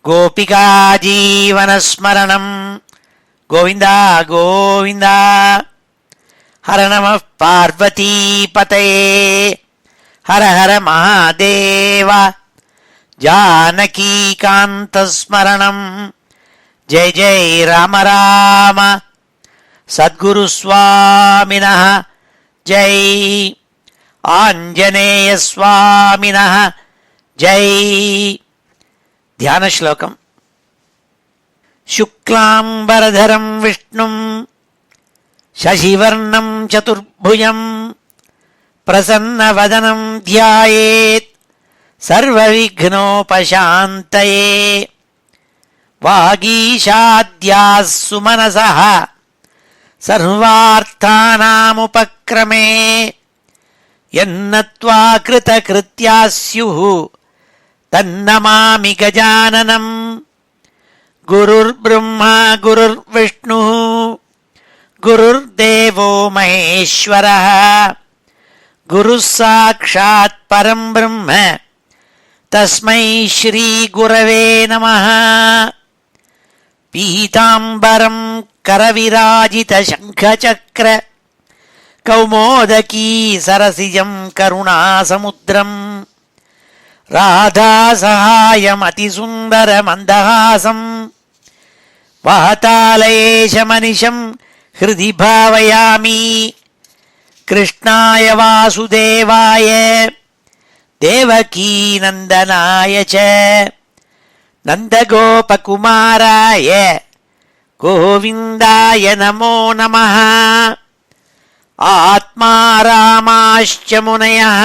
गोपिका जीवनस्मरणं गोविन्द गोविन्द। हर नमः पार्वतीपतये हर हर महादेव। जानकीकान्तस्मरणं जय जय राम राम। सद्गुरुस्वामिनः जय, आञ्जनेयस्वामिनः जय। ध्यान श्लोकम्। शुक्लाम्बरधरं विष्णुं शशिवर्णं चतुर्भुजं प्रसन्नवदनं ध्यायेत् सर्वविघ्नोपशान्तये। वागीशाद्याः सुमनसः सर्वार्थानामुपक्रमे यन्नत्वा कृतकृत्याः स्युः तन्नमामि गजाननं। गुरुर्ब्रह्मा गुरुर्विष्णुः गुरुर्देवो महेश्वरः गुरुः साक्षात् परं ब्रह्म तस्मै श्री गुरवे नमः। पीताम्बरं करविराजितशङ्खचक्र कौमोदकी सरसिजं करुणासमुद्रम् राधासहायमतिसुन्दरमन्दहासं वातालयेशमनिशं हृदि भावयामि। कृष्णाय वासुदेवाय देवकीनन्दनाय च नन्दगोपकुमाराय गोविन्दाय नमो नमः। आत्मा रामाश्च मुनयः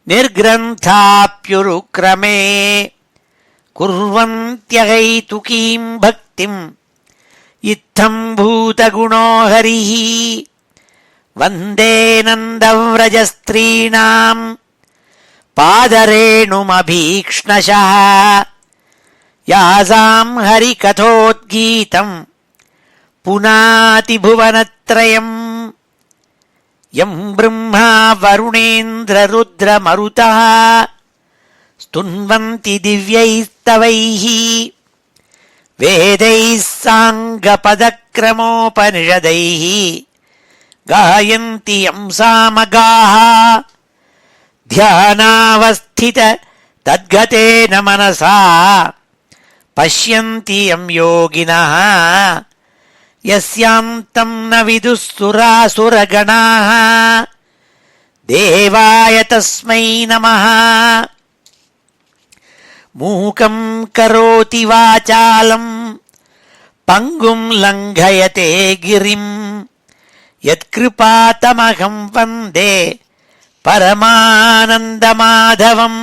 निर्ग्रन्थाप्युरुक्रमे कुर्वन्त्यहैतुकीं भक्तिं इत्थं भूतगुणो हरिः। वन्दे नन्दव्रजस्त्रीणां पादरेणुमभीक्ष्णशः यासां हरिकथोद्गीतं पुनाति भुवनत्रयम्। यं ब्रह्मा वरुणेन्द्ररुद्रमरुतः स्तुन्वन्ति दिव्यैस्तवैः वेदैः साङ्गपदक्रमोपनिषदैः गायन्ति यं सामगाः। ध्यानावस्थित तद्गतेन मनसा पश्यन्ति यं योगिनः यस्यान्तं न विदुः सुरासुरगणाः। देवाय तस्मै नमः। मूकं करोति वाचालं पङ्गुं लङ्घयते गिरिं यत्कृपातमहं वन्दे परमानन्दमाधवम्।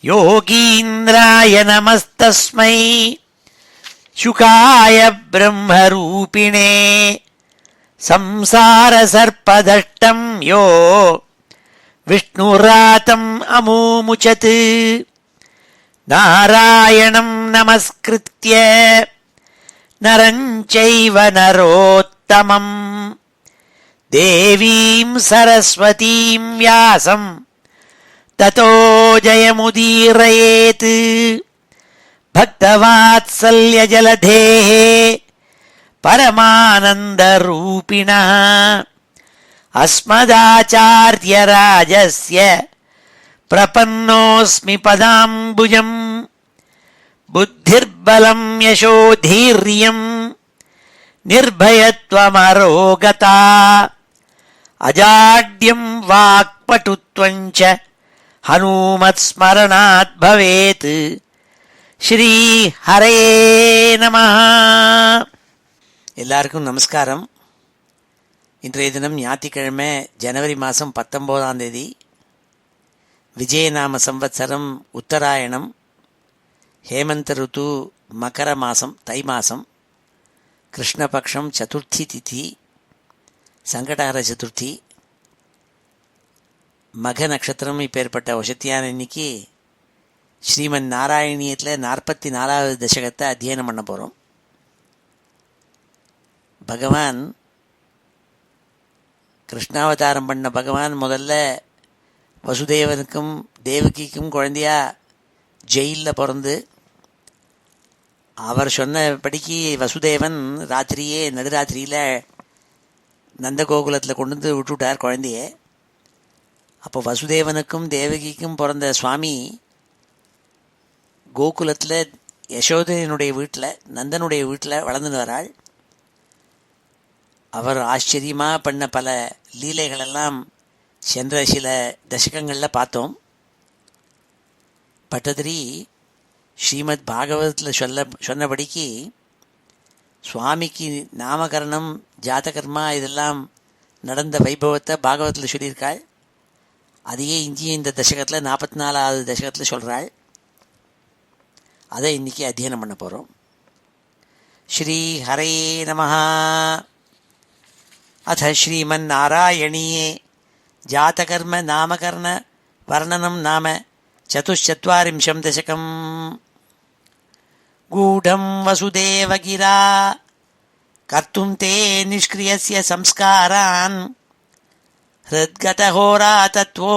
योगीन्द्राय नमस्तस्मै शुकाय ब्रह्मरूपिणे संसारसर्पदष्टं यो विष्णुरातम् अमूमुचत्। नारायणं नमस्कृत्य नरं चैव नरोत्तमं देवीं सरस्वतीं व्यासं ततो जयमुदीरयेत्। भक्तवात्सल्यजलधेः परमानन्दरूपिणः अस्मदाचार्यराजस्य प्रपन्नोऽस्मि पदाम्बुजम्। बुद्धिर्बलं यशोधीर्यं निर्भयत्वमरोगता अजाड्यं वाक्पटुत्वं च हनुमत्स्मरणात् भवेत्। ஸ்ரீ ஹரே நமஹ. எல்லாருக்கும் நமஸ்காரம். இன்றைய தினம் ஞாயிற்றுக்கிழமை ஜனவரி மாதம் 19ஆம் தேதி. விஜயநாம சம்வத்சரம் உத்தராயணம், ஹேமந்த ருத்து, மகர மாதம், தை மாதம், கிருஷ்ணபக்ஷம், சதுர்த்தி திதி, சங்கடஹர சதுர்த்தி, மக நட்சத்திரம். இப்பேற்பட்ட வசத்தியான இன்னைக்கு ஸ்ரீமன் நாராயணியத்தில் 44வது தசகத்தை அத்தியனம் பண்ண போகிறோம். பகவான் கிருஷ்ணாவதாரம் பண்ண பகவான் முதல்ல வசுதேவனுக்கும் தேவகிக்கும் குழந்தையா ஜெயிலில் பிறந்து அவர் சொன்னபடிக்கு வசுதேவன் ராத்திரியே நடுராத்திரியில் நந்தகோகுலத்தில் கொண்டு வந்து விட்டுவிட்டார் குழந்தைய. அப்போ வசுதேவனுக்கும் தேவகிக்கும் பிறந்த சுவாமி கோகுலத்தில் யசோதையனுடைய வீட்டில் நந்தனுடைய வீட்டில் வளர்ந்துன்னு வராள். அவர் ஆச்சரியமாக பண்ண பல லீலைகளெல்லாம் சென்ற சில தசகங்களில் பார்த்தோம். பட்டதிரி ஸ்ரீமத் பாகவதத்தில் சொன்னபடிக்கு சுவாமிக்கு நாமகரணம் ஜாதகர்மா இதெல்லாம் நடந்த வைபவத்தை பாகவதத்தில் சொல்லியிருக்காள். அதையே இங்கேயும் இந்த தசகத்தில் 44வது தசகத்தில் சொல்கிறாள். அதை இன்றைக்கி அத்தியனம் பண்ண போகிறோம். ஸ்ரீ ஹரே நமஹ. அத ஸ்ரீமன்னாராயணீயே ஜாதகர்ம நாமகரண வர்ணனம் நாம சதுஷ்சத்வாரிம்சம் தசகம். गूढं वसुदेवगिरा कर्तुं ते निष्क्रियस्य संस्कारान् हृद्गतहोरातत्वो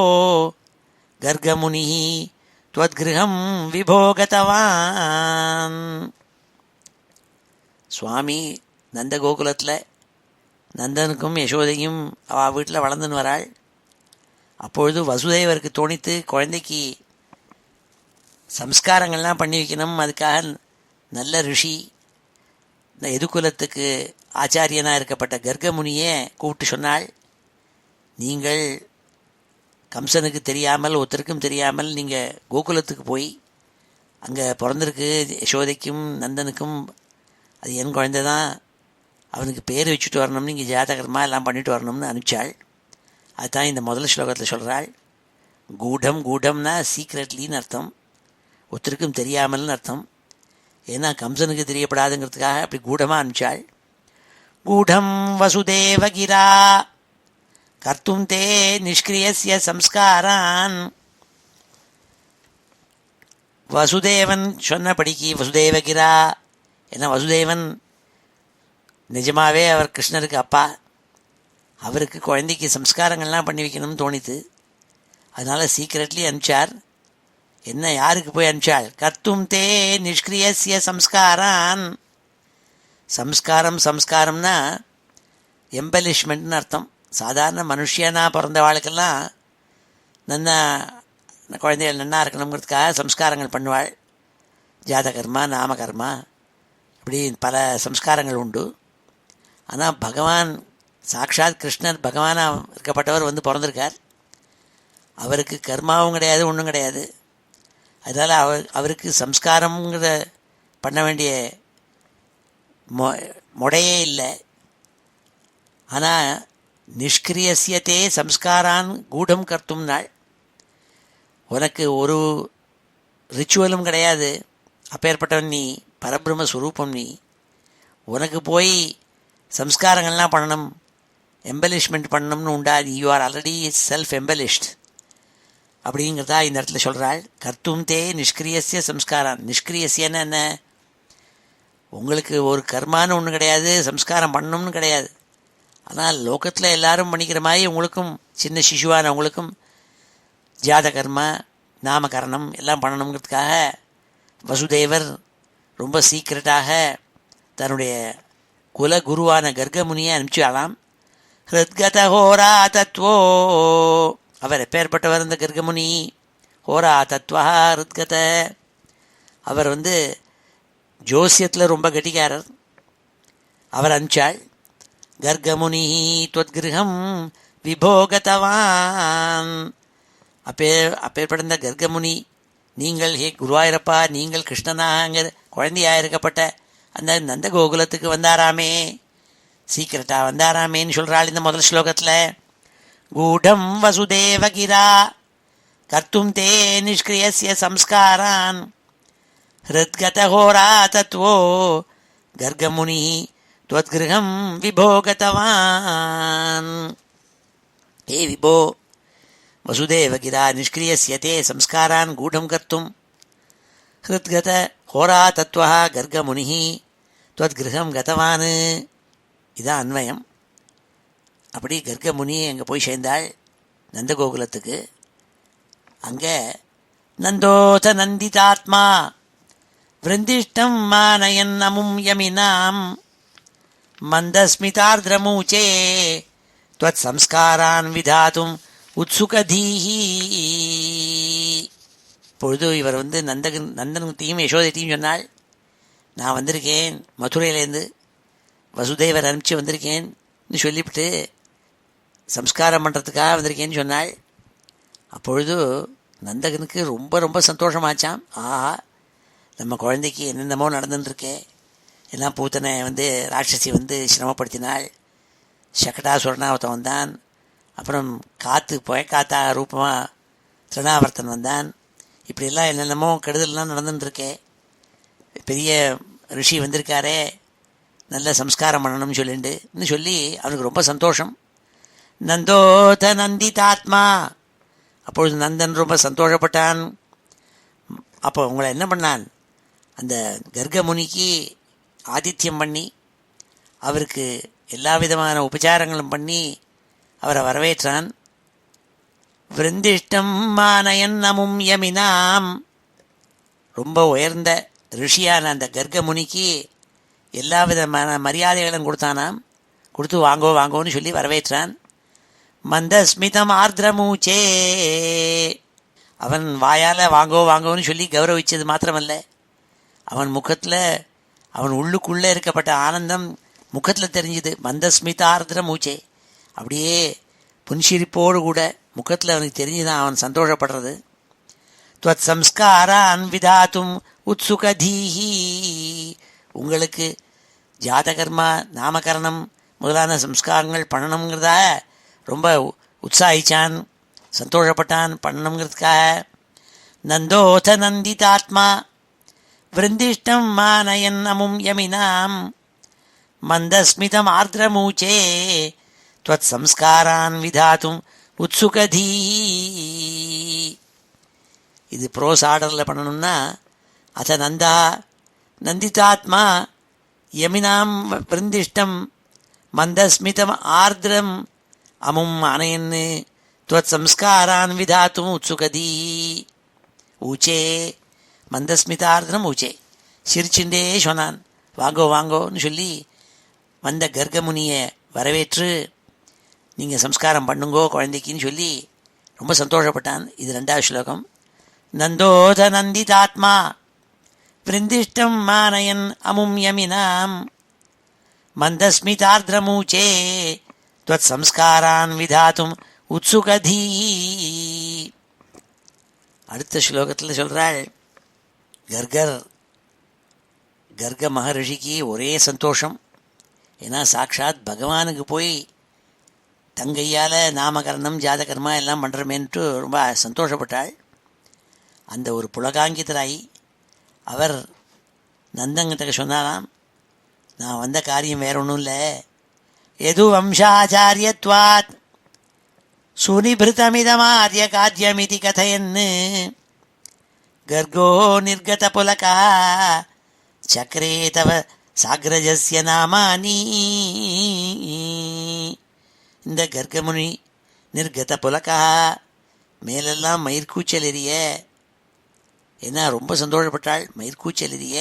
गर्गमुनिः त्वद्गृहं विभो गतवान्. சுவாமி நந்தகோகுலத்தில் நந்தனுக்கும் யசோதையும் அவள் வீட்டில் வளர்ந்துன்னு வராள். அப்பொழுது வசுதேவருக்கு தோணித்து குழந்தைக்கு சம்ஸ்காரங்கள்லாம் பண்ணி வைக்கணும். அதுக்காக நல்ல ரிஷி எதுகுலத்துக்கு ஆச்சாரியனாக இருக்கப்பட்ட கர்கமுனியை கூப்பிட்டு சொன்னாள், நீங்கள் கம்சனுக்கு தெரியாமல் ஒருத்தருக்கும் தெரியாமல் நீங்கள் கோகுலத்துக்கு போய் அங்கே பிறந்திருக்கு யசோதைக்கும் நந்தனுக்கும், அது என் குழந்தை தான், அவனுக்கு பேர் வச்சுட்டு வரணும்னு இங்கே ஜாதகர்மா எல்லாம் பண்ணிட்டு வரணும்னு அனுப்பிச்சாள். அதுதான் இந்த முதல் ஸ்லோகத்தில் சொல்கிறாள். கூடம் கூடம்னா சீக்ரெட்லின்னு அர்த்தம், ஒருத்தருக்கும் தெரியாமல்னு அர்த்தம். ஏன்னா கம்சனுக்கு தெரியப்படாதுங்கிறதுக்காக அப்படி கூடமாக அனுப்பிச்சாள். கூடம் வசுதேவகிரா கர்த்தும் தே நிஷ்கிரியஸ்ய சம்ஸ்காரான். வசுதேவன் சொன்னபடிக்கு வசுதேவகிரா, ஏன்னா வசுதேவன் நிஜமாகவே அவர் கிருஷ்ணருக்கு அப்பா, அவருக்கு குழந்தைக்கு சம்ஸ்காரங்கள்லாம் பண்ணி வைக்கணும்னு தோணித்து. அதனால் சீக்கிரட்லி அனுப்பிச்சார். என்ன யாருக்கு போய் அனுப்பிச்சாள்? கர்த்தும் தே நிஷ்கிரியஸ்ய சம்ஸ்காரான். சம்ஸ்காரம்னா எம்பலிஷ்மெண்ட்னு அர்த்தம். சாதாரண மனுஷியனாக பிறந்த வாழ்க்கெல்லாம் நன்னா குழந்தைகள் நன்னா இருக்கணுங்கிறதுக்காக சம்ஸ்காரங்கள் பண்ணுவாள். ஜாதகர்மா நாமகர்மா இப்படி பல சம்ஸ்காரங்கள் உண்டு. ஆனால் பகவான் சாக்ஷாத் கிருஷ்ணர் பகவானாக இருக்கப்பட்டவர் வந்து பிறந்திருக்கார். அவருக்கு கர்மாவும் கிடையாது, ஒன்றும் கிடையாது. அதனால் அவருக்கு சம்ஸ்காரங்கிற பண்ண வேண்டிய முடையே இல்லை. ஆனால் நிஷ்கிரியசியத்தே சம்ஸ்காரான் கூடம் கர்த்தும் நாள். உனக்கு ஒரு ரிச்சுவலும் கிடையாது, அப்பேற்பட்டவன் நீ, பரபிரம்ம ஸ்வரூபம் நீ. உனக்கு போய் சம்ஸ்காரங்கள்லாம் பண்ணணும், எம்பலிஷ்மெண்ட் பண்ணணும்னு உண்டா? யூ ஆர் ஆல்ரெடி செல்ஃப் எம்பலிஷ்ட் அப்படிங்கிறதா இந்த இடத்துல சொல்கிறாள். கர்த்தும் தே நிஷ்கிரியசிய சம்ஸ்காரம். நிஷ்கிரியசியன்னு என்ன? உங்களுக்கு ஒரு கர்மான்னு ஒன்றும் கிடையாது, சம்ஸ்காரம் பண்ணணும்னு கிடையாது. ஆனால் லோகத்தில் எல்லாரும் பண்ணிக்கிற மாதிரி உங்களுக்கும் சின்ன சிசுவான உங்களுக்கும் ஜாதகர்மா நாமகரணம் எல்லாம் பண்ணணுங்கிறதுக்காக வசுதேவர் ரொம்ப சீக்கிரட்டாக தன்னுடைய குலகுருவான கர்கமுனியை அனுப்பிச்சாலாம். ஹிருத்கத ஹோரா தத்வோ, அவர் எப்பேற்பட்டவர் இந்த கர்கமுனி? ஹோரா தத்வா ஹிருத்கத, அவர் ஜோசியத்தில் ரொம்ப கட்டிக்காரர். அவர் அனுப்பிச்சாள். கர்கமுனி துவத்கிருஹம் விபோகதவான். அப்பேற்பட்ட கர்கமுனி, நீங்கள் ஹே குருவாயிரப்பா, நீங்கள் கிருஷ்ணனாக குழந்தையாக இருக்கப்பட்ட அந்த நந்தகோகுலத்துக்கு வந்தாராமே, சீக்கிரட்டாக வந்தாராமேன்னு சொல்கிறாள் இந்த முதல் ஸ்லோகத்தில். கூடம் வசுதேவகிரா கர்த்தும் தே நிஷ்கிரியஸ்ய சம்ஸ்காரான் ஹிருத்கத ஹோரா தத்வோ கர்கமுனி त्वद्गृहं विभो गतवान्. हे विभो वसुदेवगिरा निष्क्रियस्य ते संस्कारान् गूढं कर्तुं हृद्गत होरातत्वः गर्गमुनिः त्वद्गृहं गतवान्. இதான் அன்வயம். அப்படி கர்கமுனி அங்கே போய் சேர்ந்தாள் நந்தகோகுலத்துக்கு. அங்கே நந்தோத நந்திதாத்மா விருந்திஷ்டம் மானயன் அமும் யமினாம் மந்தஸ்மிதார்திரமூச்சே त्वत् சம்ஸ்காரான் விதாதும் உத்சுகதீஹி. பொழுது இவர் நந்தனத்தையும் யசோதையும் சொன்னாள், நான் வந்திருக்கேன் மதுரையிலேருந்து, வசுதேவர் அனுப்பிச்சு வந்திருக்கேன்னு சொல்லிவிட்டு சம்ஸ்காரம் பண்ணுறதுக்காக வந்திருக்கேன்னு சொன்னாள். அப்பொழுது நந்தகனுக்கு ரொம்ப ரொம்ப சந்தோஷமாச்சாம். ஆஹா, நம்ம குழந்தைக்கு என்னென்னமோ நடந்துட்டுருக்கே, எல்லாம் பூத்தனை ராட்சசி சிரமப்படுத்தினாள், சகடாசுரனா ஒருத்தன் வந்தான், அப்புறம் புயக்காத்தா ரூபமாக திருநாவர்த்தன் வந்தான், இப்படியெல்லாம் என்னென்னமோ கெடுதல்லாம் நடந்துட்டுருக்கே, பெரிய ரிஷி வந்திருக்காரே, நல்ல சம்ஸ்காரம் பண்ணணும்னு சொல்லிட்டுன்னு சொல்லி அவனுக்கு ரொம்ப சந்தோஷம். நந்தோத நந்திதாத்மா. அப்பொழுது நந்தன் ரொம்ப சந்தோஷப்பட்டான். அப்போ உங்களை என்ன பண்ணான், அந்த கர்கமுனிக்கு ஆதித்யம் பண்ணி அவருக்கு எல்லா விதமான உபச்சாரங்களும் பண்ணி அவரை வரவேற்றான். விருந்திஷ்டம் மானயன் அமும் யமினாம். ரொம்ப உயர்ந்த ரிஷியான அந்த கர்கமுனிக்கு எல்லா விதமான மரியாதைகளும் கொடுத்தானாம். கொடுத்து வாங்கோ வாங்கோன்னு சொல்லி வரவேற்றான். மந்தஸ்மிதம் ஆர்திரமூச்சே. அவன் வாயால் வாங்கோ வாங்கோன்னு சொல்லி கௌரவிச்சது மாத்திரமல்ல, அவன் முகத்தில் அவன் உள்ளுக்குள்ளே இருக்கப்பட்ட ஆனந்தம் முகத்தில் தெரிஞ்சுது. மந்தஸ்மிதார்திர மூச்சே, அப்படியே புன்சிரிப்போடு கூட முகத்தில் அவனுக்கு தெரிஞ்சுதான் அவன் சந்தோஷப்படுறது. துவத் சம்ஸ்காரான் விதாத்தும் உத்சுகதீஹி. உங்களுக்கு ஜாதகர்மா நாமகரணம் முதலான சம்ஸ்காரங்கள் பண்ணணுங்கிறதா ரொம்ப உற்சாகிச்சான், சந்தோஷப்பட்டான் பண்ணணுங்கிறதுக்காக. நந்தோத நந்திதாத்மா விருந்திஷ்டம் மானயன் அமும் யமினாம் மந்தஸ்மிதம் ஆர்திரமூச்சே त्वत् சம்ஸ்காரான் விதாத்தும் உத்சுகதீ. இது ப்ரோஸ் ஆர்டரில் பண்ணணும்னா அத நந்தா நந்திதாத்மா யமினாம் விருந்திஷ்டம் மந்தஸ்மிதம் ஆர்திரம் அமும் அனயன்னு त्वत् சம்ஸ்காரான் விதாத்தும் உத்சுகதீ. ஊச்சே மந்தஸ்மிதார்திரம் ஊச்சே, சிரிச்சுண்டே சொன்னான் வாங்கோ வாங்கோன்னு சொல்லி வந்த கர்கமுனியை வரவேற்று நீங்கள் சம்ஸ்காரம் பண்ணுங்கோ குழந்தைக்குன்னு சொல்லி ரொம்ப சந்தோஷப்பட்டான். இது 2வது ஸ்லோகம். நந்தோத நந்திதாத்மா விருந்திஷ்டம் மானயன் அமும் யமினாம் மந்தஸ்மிதார்திரமூச்சே त्वत् சம்ஸ்காரான் விதாத்தும் உத்சுகதீ. அடுத்த ஸ்லோகத்தில் சொல்கிறாள், கர்க மகரிஷிக்கு ஒரே சந்தோஷம். ஏன்னா சாட்சாத் பகவானுக்கு போய் தங்கையால் நாமகரணம் ஜாதகர்மா எல்லாம் பண்ணுறமேன்ட்டு ரொம்ப சந்தோஷப்பட்டாள். அந்த ஒரு புலகாங்கிதராய் அவர் நந்தங்கிட்ட சொன்னாராம், நான் வந்த காரியம் வேற ஒன்றும் இல்லை, எது வம்சாச்சாரியத்வாத் சுனிபிருத்தமிதமார்ய காத்யமிதி கதையன்னு கர்கோ நிர்கத புலகா சக்கரே தவ சாக்ரஜஸ்ய நாமானி. இந்த கர்கமுனி நிர்கத புலகா மேலெல்லாம் மயிர்கூச்சல் எரிய. ஏன்னா ரொம்ப சந்தோஷப்பட்டாள், மயிர்கூச்சல் எரிய.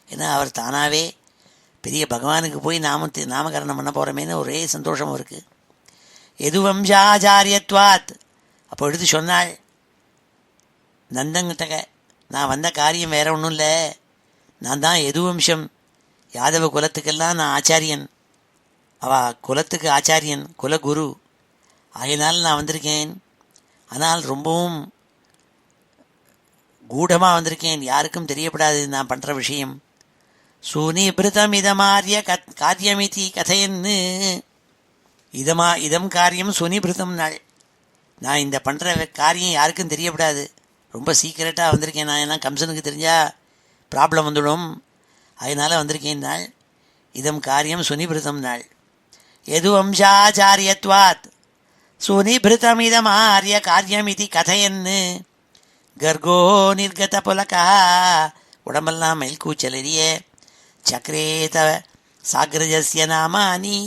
ஏன்னா அவர் தானாகவே பெரிய பகவானுக்கு போய் நாமகரணம் பண்ண போகிறமேன்னு ஒரே சந்தோஷம் இருக்குது. எது வம்சாச்சாரியத்வாத். அப்போ எடுத்து சொன்னாள் நந்தங்கிட்டக, நான் வந்த காரியம் வேற ஒன்றும் இல்லை, நான் தான் எதுவம்சம் யாதவ குலத்துக்கெல்லாம் நான் ஆச்சாரியன், குலத்துக்கு ஆச்சாரியன், குலகுரு. ஆகையினால் நான் வந்திருக்கேன். ஆனால் ரொம்பவும் கூடமாக வந்திருக்கேன், யாருக்கும் தெரியப்படாது நான் பண்ணுற விஷயம். சுனிபிருதம் இதமாரிய காரியமிதி கதையன்னு. இதம் காரியம் சுனிபிருதம் நாள். நான் இந்த பண்ணுற காரியம் யாருக்கும் தெரியப்படாது, ரொம்ப சீக்கிரட்டாக வந்திருக்கேன் நான். ஏன்னா கம்சனுக்கு தெரிஞ்சால் ப்ராப்ளம் வந்துடும், அதனால் வந்திருக்கேன் நாள். இதம் காரியம் சுனிபிருதம் நாள். எது வம்சாச்சாரியத்வாத் சுனிபிருதம் இதமாரிய காரியமிதி கதையன்னு கர்கோ நிர்கத புலகா. உடம்பெல்லாம் மயில்கூச்சலெரிய. சக்கரே தவ சாக்ரஜஸ்ய நாமானி.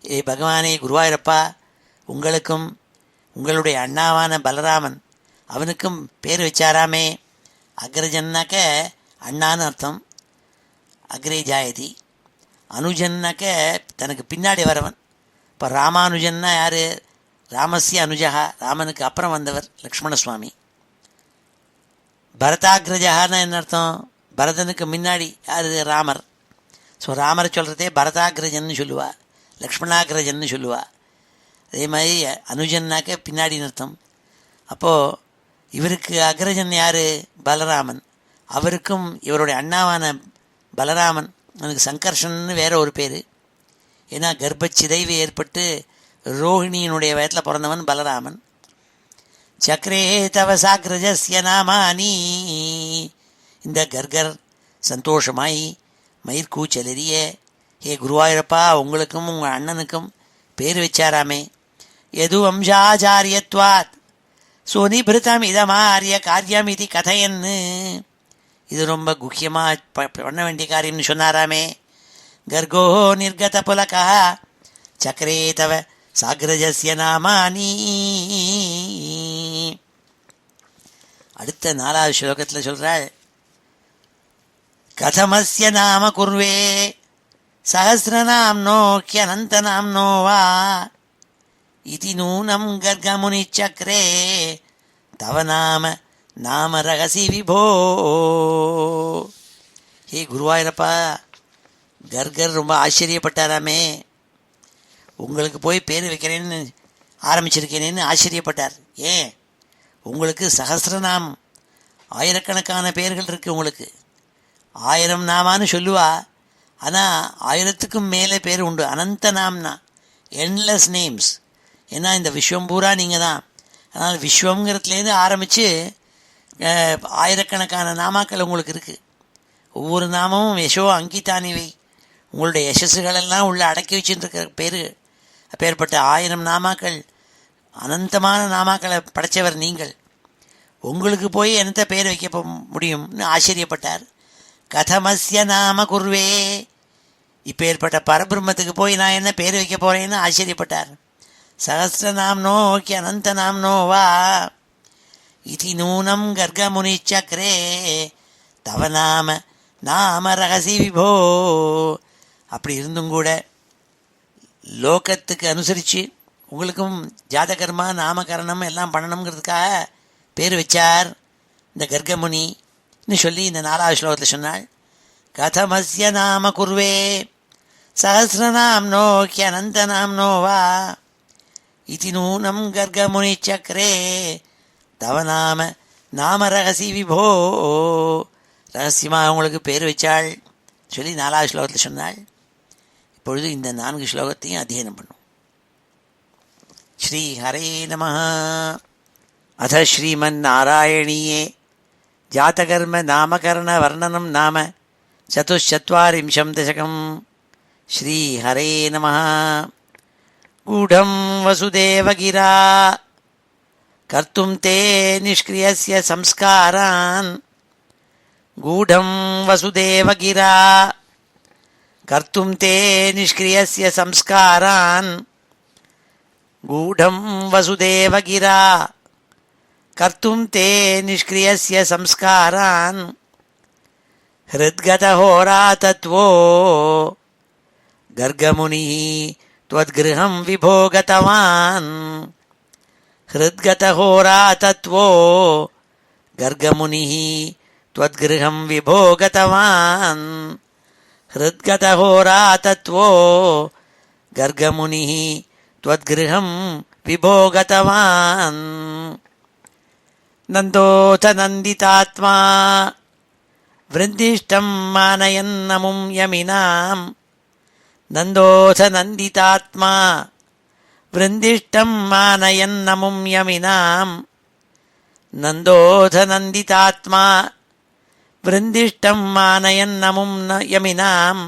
ஏ பகவானே குருவாயூரப்பா, உங்களுக்கும் உங்களுடைய அண்ணாவான பலராமன் அவனுக்கும் பேர் வச்சாராமே. அக்ரஜன்னாக்க அண்ணான்னு அர்த்தம், அக்ரே ஜாயதி. அனுஜன்னாக்க தனக்கு பின்னாடி வரவன். இப்போ ராமானுஜன்னா யார்? ராமஸ்ய அனுஜகா, ராமனுக்கு அப்புறம் வந்தவர் லக்ஷ்மண சுவாமி. பரதாகிரஜகான்னு என்ன அர்த்தம்? பரதனுக்கு முன்னாடி யார்? ராமர். ஸோ ராமரை சொல்கிறதே பரதாகிரஜன்னு சொல்லுவா, லக்ஷ்மணாகிரஜன்னு சொல்லுவா. அதே மாதிரி அனுஜன்னாக்க பின்னாடின்னு அர்த்தம். அப்போது இவருக்கு அக்ரஜன் யார்? பலராமன். அவருக்கும் இவருடைய அண்ணாவான பலராமன், அவனுக்கு சங்கர்ஷன்னு வேற ஒரு பேர். ஏன்னா கர்ப்பச்சிதைவு ஏற்பட்டு ரோஹிணியினுடைய வயத்தில் பிறந்தவன் பலராமன். சக்ரே தவ சாக்ரஜஸ்ய நாமானி. இந்த கர்கர் சந்தோஷமாய் மயிர்கூச்சலறிய, ஹே குருவாயூரப்பா, உங்களுக்கும் உங்கள் அண்ணனுக்கும் பேர் வச்சாராமே. எது வம்சாச்சாரியத்வாத் சுனிபிருத்தம் இதமாரிய காரியம் இது கதையன்னு. இது ரொம்ப குக்கியமாக பண்ண வேண்டிய காரியம்னு சொன்னாராமே. கர்கோ நிர்கத புலகா சக்ரே தவ சாக்ரஜஸ்ய நாமானி. அடுத்த 4வது ஸ்லோகத்தில் சொல்கிறாள், கதமஸ்ய நாம குர்வே சஹஸ்ரநாம்னோக்கியனந்த நாம்னோ வா இதி நூனம் கர்கமுனி சக்ரே தவ நாம நாம ரகசி விபோ. ஹே குருவாயூரப்பா, கர்கர் ரொம்ப ஆச்சரியப்பட்டாராமே. உங்களுக்கு போய் பேர் வைக்கிறேன்னு ஆரம்பிச்சிருக்கேனேன்னு ஆச்சரியப்பட்டார். ஏன்? உங்களுக்கு சஹஸ்ரநாம், ஆயிரக்கணக்கான பேர்கள் இருக்குது. உங்களுக்கு 1000 நாமான்னு சொல்லுவா, ஆனால் 1000க்கும் மேலே பேர் உண்டு. அனந்த நாம்னா என்லெஸ் நேம்ஸ். ஏன்னா இந்த விஸ்வம் பூரா நீங்கள் தான். அதனால் விஸ்வங்கிறதுலேருந்து ஆரம்பித்து ஆயிரக்கணக்கான நாமாக்கள் உங்களுக்கு இருக்குது. ஒவ்வொரு நாமமும் யசோ அங்கிதானிவை, உங்களுடைய யசஸ்களெல்லாம் உள்ள அடக்கி வச்சுருக்கிற பேர். அப்பேற்பட்ட 1000 நாமாக்கள், அனந்தமான நாமாக்களை படைத்தவர் நீங்கள். உங்களுக்கு போய் என்னத்த பேர் வைக்க முடியும்னு ஆச்சரியப்பட்டார். கதமஸ்ய நாம குர்வே, இப்போ ஏற்பட்ட பரபிரம்மத்துக்கு போய் நான் என்ன பேர் வைக்க போகிறேன்னு ஆச்சரியப்பட்டார். சஹஸ்ரநாம்னோ கி அனந்த நாம்னோ வா இதி நூனம் கர்கமுனி சக்ரே தவ நாம நாம ரகசி விபோ. அப்படி இருந்தும் கூட லோகத்துக்கு அனுசரித்து உங்களுக்கும் ஜாதகர்மா நாமகரணம் எல்லாம் பண்ணணுங்கிறதுக்காக பேர் வச்சார் இந்த கர்கமுனின்னு சொல்லி இந்த 4வது ஸ்லோகத்தில் சொன்னாள். கதமஸ்ய நாம குர்வே சஹஸ்ரநாம்னோ கி அனந்த நாம்னோ வா இதி நூனம் கர்கமுனி சக்ரே தவ நாம நாம ரகசி விபோ. ரகசியமாக உங்களுக்கு பேர் வச்சாள் சொல்லி 4வது ஸ்லோகத்தில் சொன்னாள். இப்பொழுது இந்த 4 ஸ்லோகத்தையும் அத்தியனம் பண்ணும். ஸ்ரீ ஹரே நமः. அத ஸ்ரீமன் நாராயணீயே ஜாதகர்ம நாமகரண வர்ணனம் நாம சதுஷ்சத்வாரிம்சம் தசகம். ஸ்ரீ ஹரே நமः. கூடம் வசுதேவகிரா கர்த்தும் தே நிஷ்க்ரியஸ்ய சம்ஸ்காரான். கூடம் வசுதேவகிரா கர்த்தும் தே நிஷ்க்ரியஸ்ய சம்ஸ்காரான். கூடம் வசுதேவகிரா கர்த்தும் தே நிஷ்க்ரியஸ்ய சம்ஸ்காரான். ஹிருத்கதஹோரா தத்வோ கர்கமுனிः त्वद्गृहं विभो गतवान्. हृद्गतहोरा तत्वो गर्गमुनिः त्वद्गृहं विभो गतवान्. हृद्गतहोरा तत्वो गर्गमुनिः त्वद्गृहं विभो गतवान्. नन्दोऽथ नन्दितात्मा वृन्दिष्टं मानयन्नमुं यमिनाम्. नन्दोऽथ नन्दितात्मा वृन्दिष्टं मानयन्नमुं यमिनाम्. नन्दोऽथ नन्दितात्मा वृन्दिष्टं मानयन्नमुं यमिनाम्.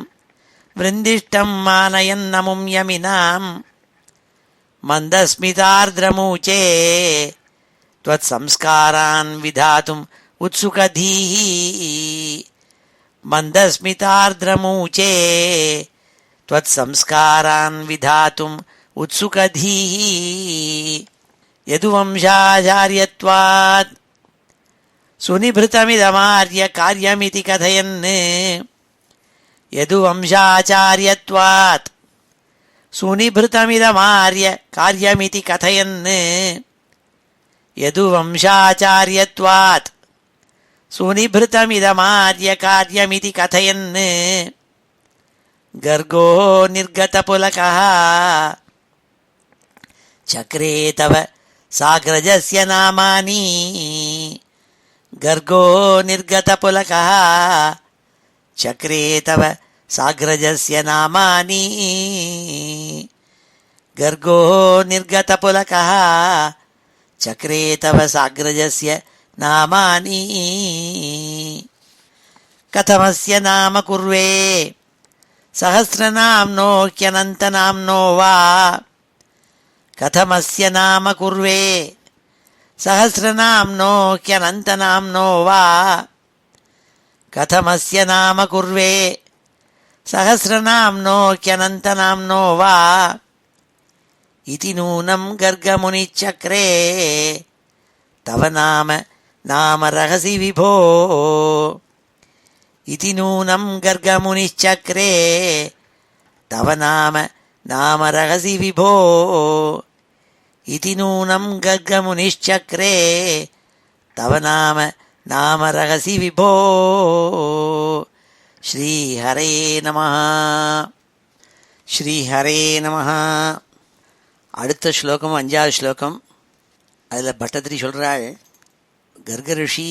वृन्दिष्टं मानयन्नमुं यमिनाम्. मन्दस्मितार्द्रमूचे त्वत्संस्कारान् विधातुम् उत्सुकधीः. मन्दस्मितार्द्रमूचे त्वत्संस्कारान् विधातुम् उत्सुकधीः. யதுவம்சாச்சாரியத்வாத் சுனிபிருதமிதமார்ய காரியமிதி கதயன். யதுவம்சாச்சாரியத்வாத் சுனிபிருதமிதமார்ய காரியமிதி கதயன். யதுவம்சாச்சாரியத்வாத் சுனிபிருதமிதமார்ய காரியமிதி கதயன். கர்கோ நிர்கதபுலகः சக்ரே தவ சாக்ரஜஸ்ய நாமானி. கர்கோ நிர்கதபுலகः சக்ரே தவ சாக்ரஜஸ்ய நாமானி. கர்கோ நிர்கதபுலகः சக்ரே தவ சாக்ரஜஸ்ய நாமானி. கதமஸ்ய நாம குர்வே சஹஸ்ரநாம்னோக்யனந்தநாம்னோ வா. கதமஸ்ய நாம குர்வே சஹஸ்ரநாம்னோக்யனந்தநாம்னோ வா. கதமஸ்ய நாம குர்வே சஹஸ்ரநாம்னோக்யனந்தநாம்னோ வா. இதி நூனம் கர்கமுனிச்சக்ரே தவ நாம நாம ரகசி விபோ. இதி நூனம் கர்கமுனிச்சக்ரே தவ நாம நாம ரகசி விபோ. இதி நூனம் கர்கமுனிச்சக்ரே தவ நாம நாம ரகசி விபோ. ஸ்ரீஹரே நமः. ஸ்ரீஹரே நமः. அடுத்த ஸ்லோகம் 5வது ஸ்லோகம். அதில் பட்டத்திரி சொல்கிறாள், கர்க ரிஷி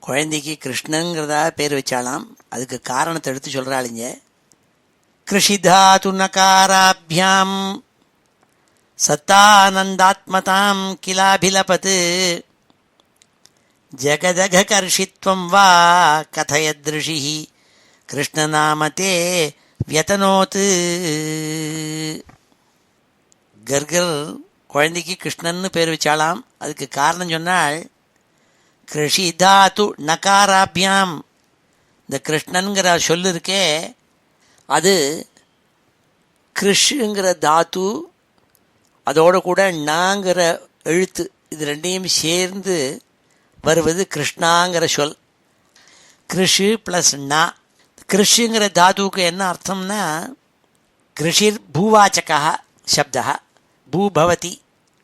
குழந்தைக்கு கிருஷ்ணங்கிறதா பேர் வச்சாலாம். அதுக்கு காரணத்தை எடுத்து சொல்கிறாளிங்க. கிருஷிதாது நகாராபியாம் சத்தானந்தாத்மதாம் கிலாபிலபத் ஜகதகர்ஷித்வம் வா கதயத்ருஷி கிருஷ்ணநாமதே வியதனோத். கர்கர் குழந்தைக்கு கிருஷ்ணன்னு பேர் வச்சாலாம். அதுக்கு காரணம் சொன்னால், கிருஷிதாது நகாராபியாம், இந்த கிருஷ்ணன்கிற சொல்லு இருக்கே, அது கிருஷுங்கிற தாத்து அதோடு கூட நாங்கிற எழுத்து இது ரெண்டையும் சேர்ந்து வருவது கிருஷ்ணாங்கிற சொல். கிருஷு ப்ளஸ் நா. கிருஷுங்கிற தாத்துவுக்கு என்ன அர்த்தம்னா, கிருஷிர் பூவாச்சகா சப்தா. பூபவதி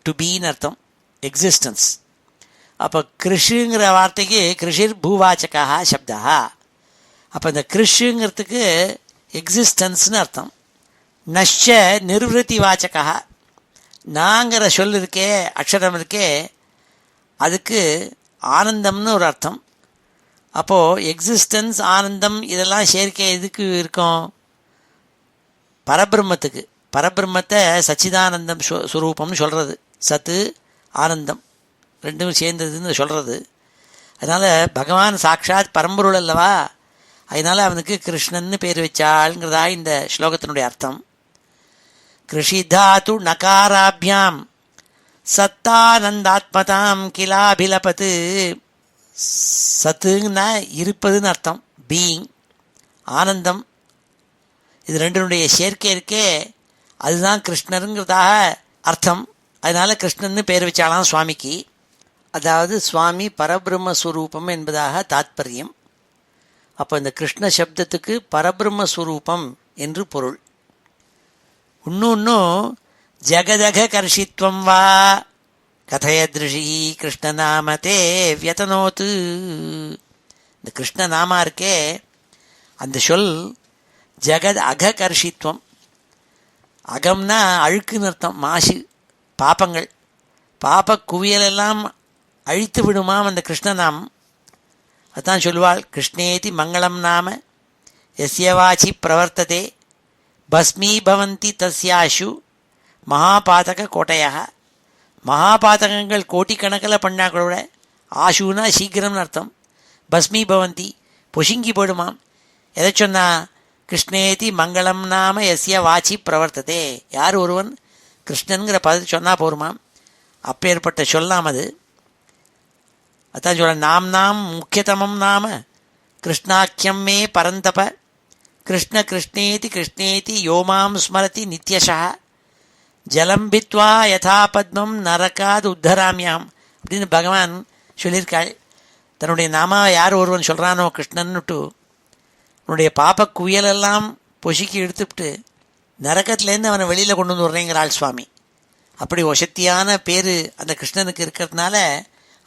டு பீன்னு அர்த்தம், எக்ஸிஸ்டன்ஸ். அப்போ கிருஷுங்கிற வார்த்தைக்கு கிருஷிர் பூவாச்சகா சப்தா. அப்போ இந்த கிருஷுங்கிறதுக்கு எக்ஸிஸ்டன்ஸ்னு அர்த்தம். நஷ்ச நிர்வத்தி வாச்சகா, நாங்கிற சொல் இருக்கே, அக்ஷரம் இருக்கே, அதுக்கு ஆனந்தம்னு ஒரு அர்த்தம். அப்போது எக்ஸிஸ்டன்ஸ், ஆனந்தம் இதெல்லாம் சேர்க்கை எதுக்கு இருக்கும்? பரபிரம்மத்துக்கு. பரபிரம்மத்தை சச்சிதானந்தம் ஸ்வரூபம்னு சொல்கிறது. சத்து ஆனந்தம் ரெண்டும் சேர்ந்ததுன்னு சொல்கிறது. அதனால் பகவான் சாட்சாத் பரம்பொருள் அல்லவா, அதனால் அவனுக்கு கிருஷ்ணன்னு பேர் வச்சாளுங்கிறதா இந்த ஸ்லோகத்தினுடைய அர்த்தம். கிருஷிதாது நகாராபியாம் சத்தானந்தாத்மதாம் கிலாபிலபத். சத்துன்னா இருப்பதுன்னு அர்த்தம், பீயிங். ஆனந்தம், இது ரெண்டினுடைய சேர்க்கை இருக்கே, அதுதான் கிருஷ்ணருங்கிறதாக அர்த்தம். அதனால் கிருஷ்ணன்னு பேர் வச்சாலாம் சுவாமிக்கு. அதாவது சுவாமி பரபிரம்மஸ்வரூபம் என்பதாக தாத்பரியம். அப்போ இந்த கிருஷ்ண சப்தத்துக்கு பரபிரம்மஸ்வரூபம் என்று பொருள். இன்னும் ஜகதக கர்ஷித்வம் வா கதயத்ருஷி கிருஷ்ணநாமதே வியதனோத்து. இந்த கிருஷ்ணநாமா இருக்கே, அந்த சொல் ஜகத் அககர்ஷித்வம். அகம்னா அழுக்குன்னு அர்த்தம், மாசு, பாப்பங்கள். பாப்ப குவியலெல்லாம் அழித்து விடுமாம் அந்த கிருஷ்ணநாமம். அதான் சொல்வாள், கிருஷ்ணேதி மங்களம் நாம எஸ்யவாச்சி பிரவர்த்ததே பஸ்மீபவந்தி தஸ்யாஷு மகாபாதக கோட்டையா. மகாபாதகங்கள் கோட்டிக்கணக்கில் பண்ணா கூட, ஆஷுனா சீக்கிரம்னு அர்த்தம், பஸ்மீபவந்தி பொசுங்கி போயிடுமாம். எதை சொன்னா, கிருஷ்ணேதி மங்களம் நாம எஸ்ய வாச்சி பிரவர்த்ததே. யார் ஒருவன் கிருஷ்ணனுங்கிற பதத்தை சொன்னால் போருமாம், அப்பேற்பட்ட சொல்லாம் அது. அதான் சொல்ல, நாம் நாம் முக்கியதமம் நாம கிருஷ்ணாக்கியம் மே பரந்தப கிருஷ்ண கிருஷ்ணேதி கிருஷ்ணேதி யோமாம் ஸ்மரதி நித்யஷா ஜலம் பித்வா யதா பத்மம் நரக்காது உத்தராமியாம் அப்படின்னு பகவான் சொல்லியிருக்காள். தன்னுடைய நாமாவை யார் ஒருவன் சொல்கிறானோ கிருஷ்ணன்னுட்டு உன்னுடைய பாப்ப குவியலெல்லாம் பொசுக்கி எடுத்துவிட்டு நரக்கத்துலேருந்து அவனை வெளியில் கொண்டு வந்து விட்றேங்கிறாள் சுவாமி. அப்படி ஒசத்தியான பேர் அந்த கிருஷ்ணனுக்கு இருக்கிறதுனால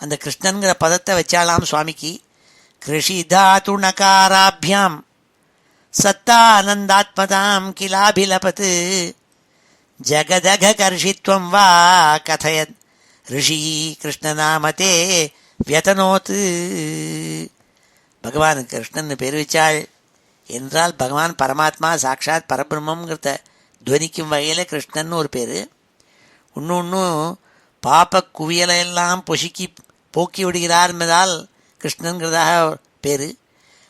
அந்த கிருஷ்ணனுங்கிற பதத்தை வச்சாலாம் சுவாமிக்கு. கிருஷிதாது நகாராபியாம் சத்தானந்தாத்மதாம் கிலாபிலபத் ஜகதக கர்ஷித்வம் வா கதயத் ரிஷி கிருஷ்ணநாமத்தே வியதனோத்து. பகவான் கிருஷ்ணன் பேர் வச்சாள் என்றால் பகவான் பரமாத்மா சாட்சாத் பரபிரம்மங்கிறத துவனிக்கும் வகையில் கிருஷ்ணன் ஒரு பேர். இன்னொன்றும் பாப்ப குவியலையெல்லாம் பொசுக்கி போக்கி விடுகிறார் என்பதால் கிருஷ்ணன்கிறதாக பேர்.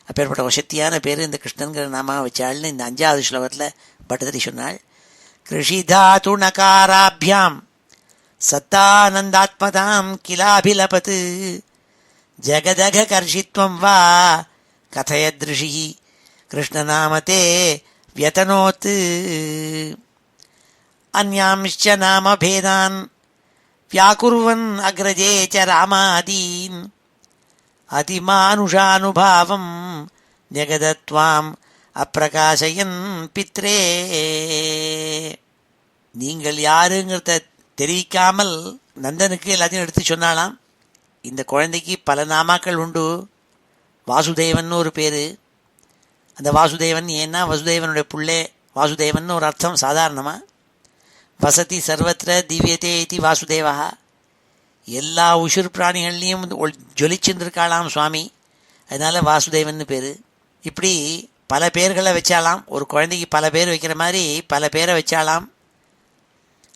அப்பேற்பட்ட வசத்தியான பேர் இந்த கிருஷ்ணன்கிற நாம வச்சாள்னு இந்த 5வது ஸ்லோகத்தில் பட்டதிரி சொன்னாள். கிருஷிதாது நகாராபியாம் சத்தானந்தாத்மதாம் கிலாபிலபத் ஜகதக கர்ஷித்வம் வா கதயத்ருஷி கிருஷ்ணநாமத்தே வியதனோத். அன்யாம்ச்ச நாமபேதான் வியாக்குர்வன் அக்ரஜே ச ராமாதீன் அதிமானுஷானுபாவம் ஜெகதத்வாம் அப்பிரகாசயன் பித்ரே. நீங்கள் யாருங்கிறத தெரிவிக்காமல் நந்தனுக்கு எல்லாத்தையும் எடுத்து சொன்னாலாம். இந்த குழந்தைக்கு பல நாமாக்கள் உண்டு. வாசுதேவன் ஒரு பேர். அந்த வாசுதேவன் ஏன்னா வசுதேவனுடைய புள்ளே வாசுதேவன் ஒரு அர்த்தம் சாதாரணமாக. வசதி சர்வத்திர திவ்யதே இது வாசுதேவா. எல்லா உஷுர் பிராணிகள்லேயும் ஜொலிச்சுருக்காளாம் சுவாமி, அதனால் வாசுதேவன் பேர். இப்படி பல பேர்களை வச்சாலாம். ஒரு குழந்தைக்கு பல பேர் வைக்கிற மாதிரி பல பேரை வச்சாலாம்.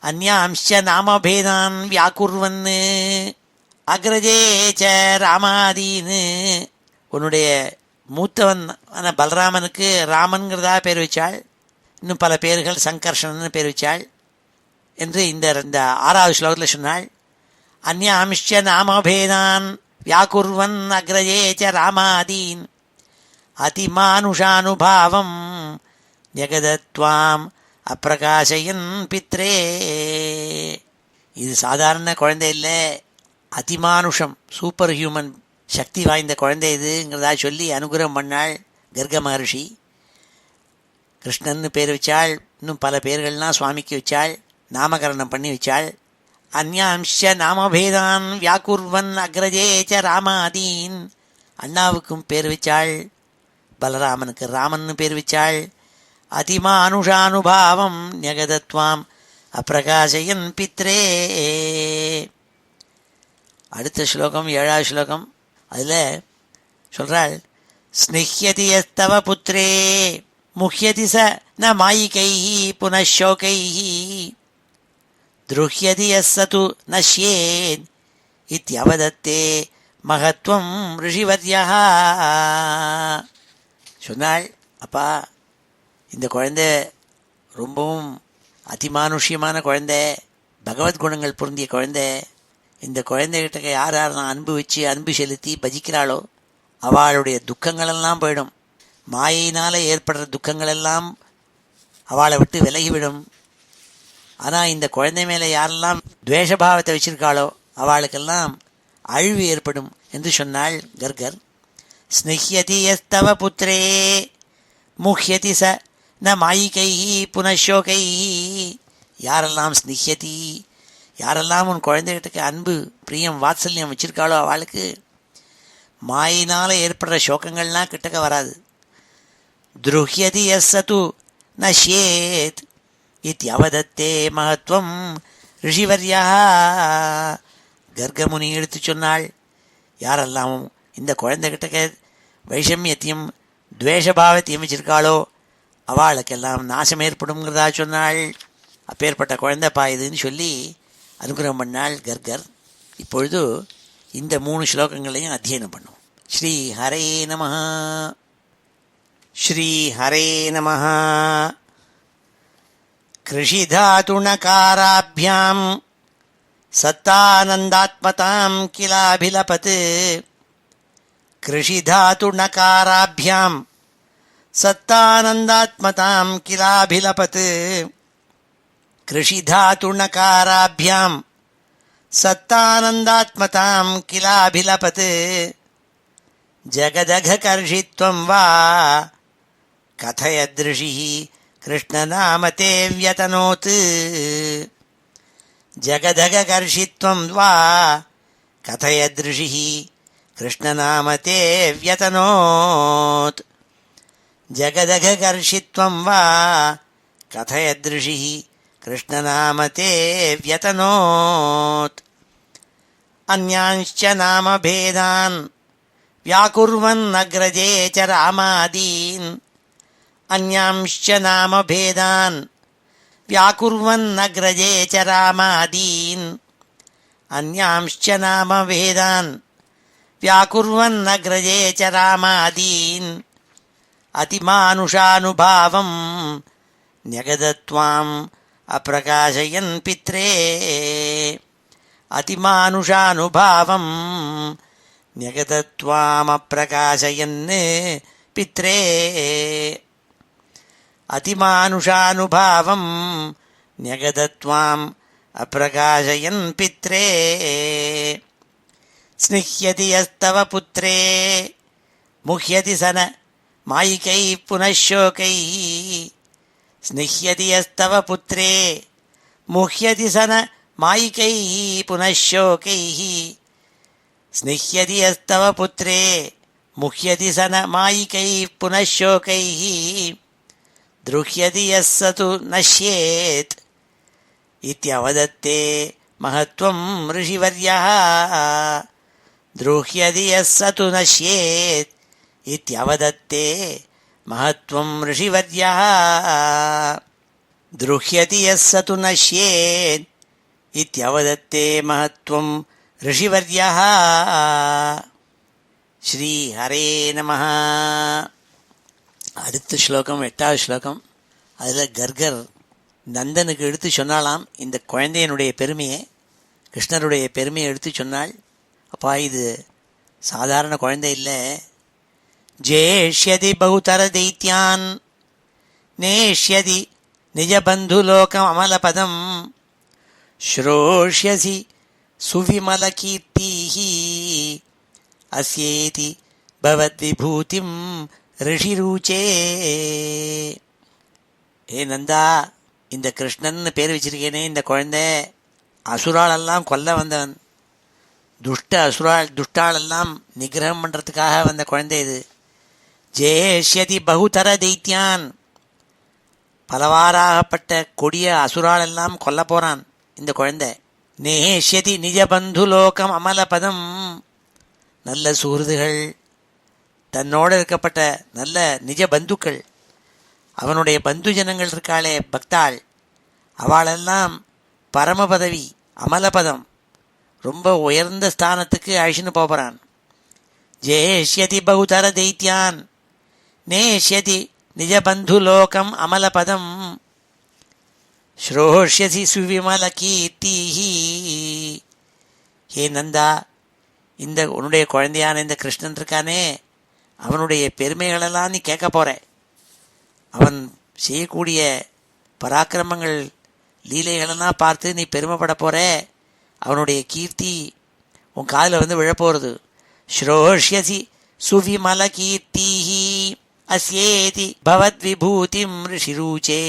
அந்யாம்ச்ச நாமபேதான் வியாக்குர்வன் அக்ரஜே ச ராமாதீன்னு. உன்னுடைய மூத்தவன் ஆனால் பலராமனுக்கு ராமன்கிறதா பேர் வச்சாள். இன்னும் பல பேர்கள் சங்கர்ஷன்னு பேர் வச்சாள் என்று இந்த 6வது ஸ்லோகத்தில் சொன்னாள். அந்யாம்ச்ச நாமபேதான் வியாக்குர்வன் அக்ரஜே ச ராமாதீன் அதிமானுஷானுபாவம் ஜெகதத்வாம் அப்பிரகாசயன் பித்ரே. இது சாதாரண குழந்தை இல்லை, அதிமானுஷம் சூப்பர் ஹியூமன் சக்தி வாய்ந்த குழந்தை இதுங்கிறதா சொல்லி அனுகிரகம் பண்ணாள் கர்க மகர்ஷி. கிருஷ்ணன் பேர் வச்சாள். இன்னும் பல பேர்கள்லாம் சுவாமிக்கு வச்சாள், நாமகரணம் பண்ணி வச்சாள். அந்யாம்ச்ச நாமபேதான் வியாக்குர்வன் அக்ரஜே ச ராமாதீன். அண்ணாவுக்கும் பேர் வச்சாள், பலராமனுக்கு ராமன் பேர் வச்சாள். அதிமானுஷானுபாவம் ஞகதத்வாம் அப்பிரகாசயன் பித்ரே. அடுத்த ஸ்லோகம் 7வது ஸ்லோகம். அதில் சொல்கிறாள், ஸ்னிஹ்யதி யஸ்தவ புத்ரே முஹ்யதி ச ந மாயிகை புனஷோகை துருஹ்யதி யஸ்ஸது நஷ்யேத் இத்யவதத்தே மகத்வம் ரிஷிவர்யா. சொன்னாள், அப்பா இந்த குழந்தை ரொம்பவும் அதிமானுஷ்யமான குழந்தை, பகவத்குணங்கள் பொருந்திய குழந்தை. இந்த குழந்தைகிட்ட யார் யாரெல்லாம் அன்பு வச்சு அன்பு செலுத்தி பஜிக்கிறாளோ அவளுடைய துக்கங்களெல்லாம் போயிடும். மாயினால் ஏற்படுற துக்கங்களெல்லாம் அவளை விட்டு விலகிவிடும். ஆனால் இந்த குழந்தை மேலே யாரெல்லாம் துவேஷபாவத்தை வச்சிருக்காளோ அவளுக்கெல்லாம் அழிவு ஏற்படும் என்று சொன்னாள் கர்கர். ஸ்னிஹ்யதி யஸ்தவ புத்ரே முஹ்யதி ச ந மாயிகை புனஷோகை. யாரெல்லாம் ஸ்னிஹ்யதி, யாரெல்லாம் உன் குழந்தைகிட்ட அன்பு பிரியம் வாத்சல்யம் வச்சிருக்காளோ அவளுக்கு மாயினால் ஏற்படுற சோகங்கள்லாம் கிட்டக்க வராது. துருஹ்யதி யஸ்ஸது நஷ்யேத் இத்யவதத்தே மகத்வம் ரிஷிவர்யா. கர்கமுனி எடுத்து சொன்னாள், யாரெல்லாம் இந்த குழந்தைகிட்ட வைஷமியத்தையும் துவேஷபாவத்தையும் வச்சிருக்காளோ அவளுக்கெல்லாம் நாசம் ஏற்படும்ங்கிறதா சொன்னாள். அப்பேற்பட்ட குழந்தைப்பா இதுன்னு சொல்லி அனுகிரகம் பண்ணாள் கர்கர். இப்பொழுது இந்த 3 ஸ்லோகங்களையும் அத்தியனம் பண்ணும். ஸ்ரீ ஹரே நமஹ. ஸ்ரீ ஹரே நமஹ. கிருஷிதாது நகாராபியாம் சத்தானந்தாத்மதாம் கிலாபிலபத். கிருஷிதாது நகாராபியாம் சத்தானந்தாத்மதாம் கிலாபிலபத். கிருஷிதாதுணகாராபியாம் சத்தானந்தாத்மதாம் கிலாபிலபத் ஜகதகர்ஷித்வம் வா கதயத்ருஷி கிருஷ்ணநாமதே வியதனோத். ஜகதகர்ஷித்வம் வா கதயத்ருஷி கிருஷ்ணநாமதே வியதனோத். ஜகதகர்ஷித்வம் வா கதயத்ருஷி கிருஷ்ணநாமதே வியதனோத். அன்யான்ச்ச நாமபேதான் व्याकुर्वन् अग्रजे च रामादीन्. अन्यांश्च नामभेदान् व्याकुर्वन् अग्रजे च रामादीन्. अन्यांश्च नामभेदान् व्याकुर्वन् अग्रजे च रामादीन्. अतिमानुषानुभावम् न्यगदत्वाम् अप्रकाशयन् पित्रे. अतिमानुषानुभावम् न्यगदत्वामप्रकाशयन् पित्रे. अतिमानुषानुभावम् न्यगदत्वाम् अप्रकाशयन् पित्रे. स्निह्यति यस्तव पुत्रे मुह्यति सन मायिकैः पुनः शोकैः. स्निह्यति यस्तव पुत्रे मुह्यति सन मायिकैः पुनः शोकैः. स्निह्यति यस्तव पुत्रे मुह्यति सन मायिकैः पुनः शोकैः. द्रुह्यति यः स तु नश्येत् इत्यवदत्ते महत्त्वं ऋषिवर्यः. द्रुह्यति यः स तु नश्येत् इत्यवदत्ते महत्त्वं ऋषिवर्यः. द्रुह्यति यः स तु नश्येत् इत्यवदत्ते महत्त्वं ऋषिवर्यः. ஸ்ரீ ஹரே நமஹ. அடுத்த ஸ்லோகம் 8வது ஸ்லோகம். அதில் கர்கர் நந்தனுக்கு எடுத்து சொன்னாலாம் இந்த குழந்தையனுடைய பெருமையை, கிருஷ்ணருடைய பெருமையை எடுத்து சொன்னாள். அப்பா இது சாதாரண குழந்தை இல்லை. ஜேஷ்யதி பகுதர தைத்யான் நேஷ்யதி நிஜபந்துலோகம் அமலபதம் ஸ்ரோஷ்யசி சுவிமலகீர்த்திஹி அஸ்யேதி பவத்விபூதிம் ரிஷிரூச்சே. ஏ நந்தா, இந்த கிருஷ்ணன் பேர் வச்சிருக்கேனே, இந்த குழந்தை அசுராலெல்லாம் கொல்ல வந்தவன். துஷ்டாலெல்லாம் நிகிரகம் பண்ணுறதுக்காக வந்த குழந்தை இது. ஜேஷ்யதி பகுதர தைத்யான், பலவாறாகப்பட்ட கொடிய அசுராலெல்லாம் கொல்ல போகிறான் இந்த குழந்தை. நேஷ்யதி நிஜபந்துலோகம் அமலபதம், நல்ல சுகிருதுகள், தன்னோடு இருக்கப்பட்ட நல்ல நிஜ பந்துக்கள், அவனுடைய பந்து ஜனங்கள் இருக்காளே பக்தாள், அவளெல்லாம் பரமபதவி அமலபதம் ரொம்ப உயர்ந்த ஸ்தானத்துக்கு அழிச்சுன்னு போகிறான். ஜேஷ்யதி பகுதர தைத்யான் நேஷ்யதி நிஜபந்துலோகம் அமலபதம் ஸ்ரோஷ்யசி சுவிமல கீர்த்திஹி. ஹே நந்தா, இந்த உன்னுடைய குழந்தையான இந்த கிருஷ்ணன் இருக்கானே, அவனுடைய பெருமைகளெல்லாம் நீ கேட்க போற. அவன் செய்யக்கூடிய பராக்கிரமங்கள் லீலைகளெல்லாம் பார்த்து நீ பெருமைப்பட போற. அவனுடைய கீர்த்தி உன் காதில் வந்து விழப்போகிறது. ஸ்ரோஷ்யசி சுவிமல கீர்த்திஹி அஸ்யேதி பவத் விபூதிம் ரிஷிரூச்சே.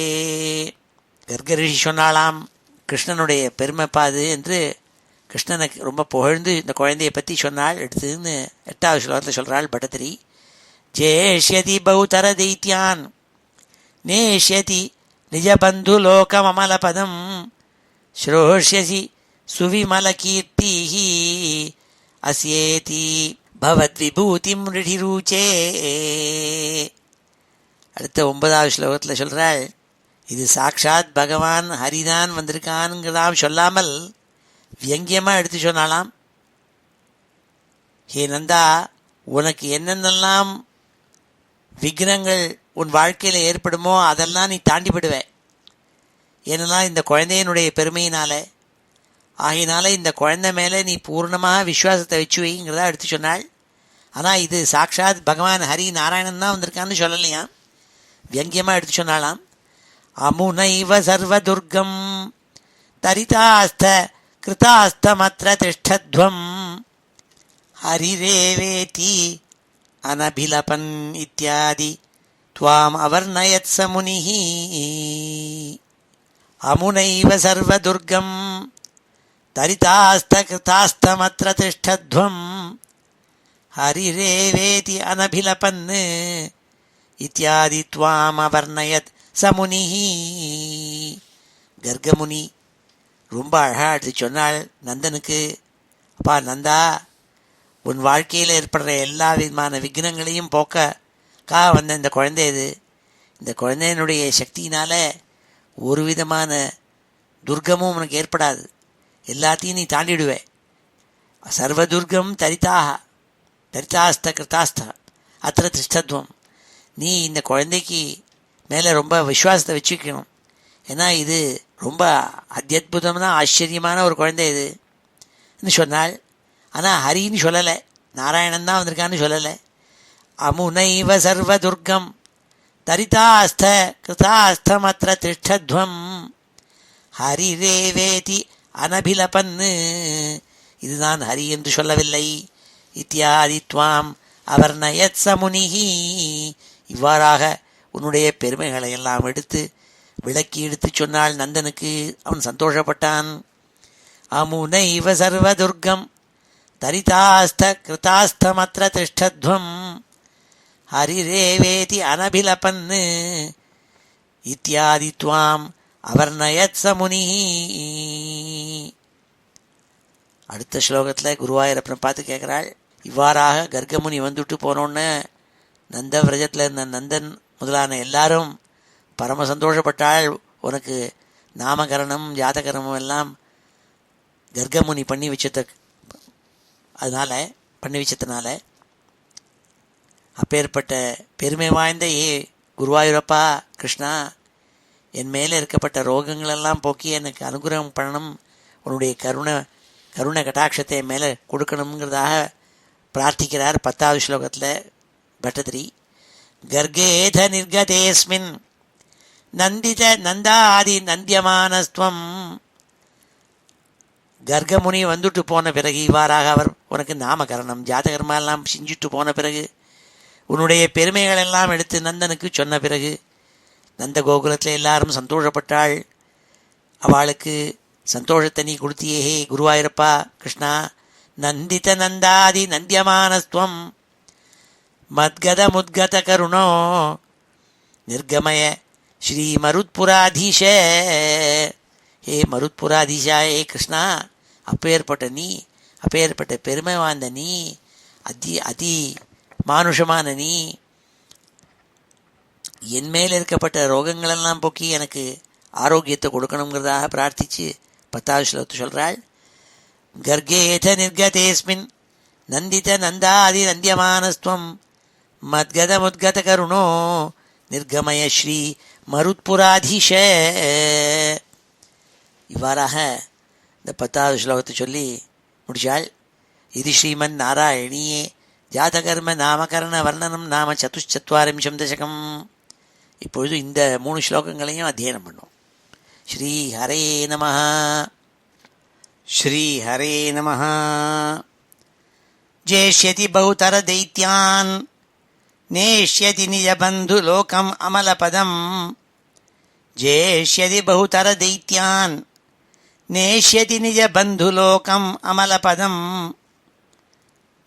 கர்க ரிஷி சொன்னாலாம், கிருஷ்ணனுடைய பெருமைப்பாது என்று கிருஷ்ணனை ரொம்ப புகழ்ந்து இந்த குழந்தையை பற்றி சொன்னாள். எடுத்துன்னு 8வது ஸ்லோகத்தில் சொல்கிறாள் பட்டத்திரி. ஜேஷ்யதி பௌதர தைத்யான் நேஷ்யதி நிஜபந்துலோகம் அமலபதம் ஸ்ரோஷ்யசி சுவிமல கீர்த்திஹி அஸ்யேதி பவத் விபூதிம் ரிஷிரூச்சே. அடுத்த 9வது ஸ்லோகத்தில் சொல்கிறாள், இது சாக்ஷாத் பகவான் ஹரிதான் வந்திருக்கான்ங்கிறதாம் சொல்லாமல் வியங்கியமாக எடுத்து சொன்னாலாம். ஹே நந்தா, உனக்கு என்னென்னலாம் விக்னங்கள் உன் வாழ்க்கையில் ஏற்படுமோ அதெல்லாம் நீ தாண்டி விடுவே. ஏன்னா இந்த குழந்தையினுடைய பெருமையினால, ஆகினால இந்த குழந்தை மேலே நீ பூர்ணமாக விஸ்வாசத்தை வச்சு வைங்கிறதா எடுத்து சொன்னாள். ஆனால் இது சாக்ஷாத் பகவான் ஹரி நாராயணன் தான் வந்திருக்கான்னு சொல்லலையாம், வியங்கியமாக எடுத்து சொன்னாலாம். அமுனைவ சர்வதுர்கம் தரிதாஸ்த கிருதாஸ்தமத்ர திஷ்டத்வம் ஹரிரேவேதி அனபிலபன் இத்யாதி துவாம் அவர்ணயத் சமுனிஹி. அமுனைவ சர்வதுர்கம் தரிதாஸ்த கிருதாஸ்தமத்ர திஷ்டத்வம் ஹரிரேவேதி அனபிலபன் இத்யாதி துவாம் அவர்ணயத் சமுனிஹி. கர்கமுனி ரொம்ப அழகா எடுத்து சொன்னாள் நந்தனுக்கு, அப்பா நந்தா, உன் வாழ்க்கையில் ஏற்படுற எல்லா விதமான விக்னங்களையும் போக்கா வந்த இந்த குழந்தை இது. இந்த குழந்தையினுடைய சக்தியினால் ஒரு விதமான துர்க்கமும் உனக்கு ஏற்படாது, எல்லாத்தையும் நீ தாண்டிடுவே. சர்வதுர்கம் தரிதாஸ்த கிருதாஸ்த அத்திர திஷ்டத்வம். நீ இந்த குழந்தைக்கு மேலே ரொம்ப விசுவாசத்தை வச்சுக்கணும். ஏன்னா இது ரொம்ப அத்தியுதமான ஆச்சரியமான ஒரு குழந்தை இதுன்னு சொன்னாள். ஆனால் ஹரின்னு சொல்லலை, நாராயணன் தான் வந்திருக்கான்னு சொல்லலை. அமுனைவ சர்வதுர்கம் தரிதாஸ்த கிருதாஸ்தமத்ர திஷ்டத்வம் ஹரிரேவேதி அனபிலபன், இதுதான் ஹரி என்று சொல்லவில்லை. இத்தியாதி துவாம் அவர்ணயத் சமுனிஹி, இவ்வாறாக உன்னுடைய பெருமைகளை எல்லாம் விளக்கி எடுத்து சொன்னால் நந்தனுக்கு. அவன் சந்தோஷப்பட்டான். அமுனைவ சர்வதுர்கம் தரிதாஸ்த கிருதாஸ்தமத்ர திஷ்டத்வம் ஹரிரேவேதி அனபிலபன் இத்யாதி துவாம் அவர்ணயத் சமுனிஹி. அடுத்த ஸ்லோகத்தில் குருவாயூரப்பனை பார்த்து கேட்குறாள், இவ்வாறாக கர்கமுனி வந்துட்டு போனோன்னு நந்த விரஜத்தில் இருந்த நந்தன் முதலான எல்லாரும் பரம சந்தோஷப்பட்டாள். உனக்கு நாமகரணம் ஜாதகரணம் எல்லாம் கர்கமுனி பண்ணி வச்சதுனால அப்பேற்பட்ட பெருமை வாய்ந்த குருவாயூரப்பா கிருஷ்ணா, என் மேலே இருக்கப்பட்ட ரோகங்களெல்லாம் போக்கி எனக்கு அனுகிரகம் பண்ணணும், உன்னுடைய கருணை கட்டாட்சத்தை என் மேலே கொடுக்கணுங்கிறதாக பிரார்த்திக்கிறார் 10வது ஸ்லோகத்தில் பட்டதிரி. கர்கேத நிர்கதேஸ்மின் நந்தித நந்தாதி நந்தியமானஸ்துவம். கர்கமுனி வந்துட்டு போன பிறகு இவ்வாறாக அவர் உனக்கு நாமகரணம் ஜாதகர்மாலாம் செஞ்சுட்டு போன பிறகு உன்னுடைய பெருமைகள் எல்லாம் எடுத்து நந்தனுக்கு சொன்ன பிறகு நந்த கோகுலத்தில் எல்லாரும் சந்தோஷப்பட்டாள். அவளுக்கு சந்தோஷத்தை நீ கொடுத்தியே ஹே குருவாயூரப்பா கிருஷ்ணா. நந்தித நந்தாதி நந்தியமானஸ்துவம் மத்கத முத்கத கருணோ நிர்கமய ஸ்ரீ மருத்புராதீஷ. ஹே மருத்புராதீஷா, ஏ கிருஷ்ணா, அப்பேற்பட்ட பெருமை வாழ்ந்த நீ, அதி மானுஷமான நீ, என் மேல் இருக்கப்பட்ட ரோகங்களெல்லாம் போக்கி எனக்கு ஆரோக்கியத்தை கொடுக்கணுங்கிறதாக பிரார்த்திச்சு 10வது ஸ்லோகத்தை சொல்கிறாள். கர்கேத நிர்கதேஸ்மின் நந்தித நந்தாதி நந்தியமானஸ்துவம் மத்கத முத்கத கருணோ நிர்கமய ஸ்ரீ மருத்புராதீஷ. இவ்வாறாக இந்த 10வது ஸ்லோகத்தை சொல்லி முடிச்சாள். இது ஸ்ரீமன் நாராயணியே ஜாதகர்ம நாமகரண வர்ணனம் நாம 440 தசகம். இப்பொழுது இந்த 3 ஸ்லோகங்களையும் அத்தியனம் பண்ணோம். ஸ்ரீ ஹரே நமஹ. ஸ்ரீ ஹரே நமஹ. ஜேஷ்யதி பௌதர தைத்யான் நேஷ்யதி நிஜபந்து லோகம் அமலபதம். ஜேஷ்யதி பௌதர தைத்யான் நேஷ்யதி நிஜபந்து லோகம் அமலபதம்.